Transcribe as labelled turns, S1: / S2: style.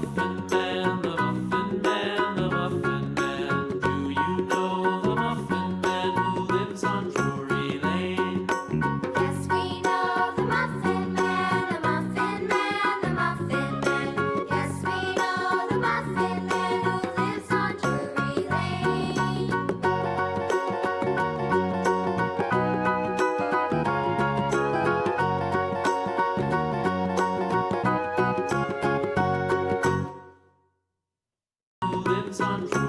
S1: Muffin Man, the Muffin Man, the Muffin Man. Do you know the Muffin Man who lives on Drury Lane?
S2: Yes, we know the Muffin Man, the Muffin Man, the Muffin Man. Yes, we know the Muffin Man who lives on Drury Lane.
S1: Who lives on Drury Lane?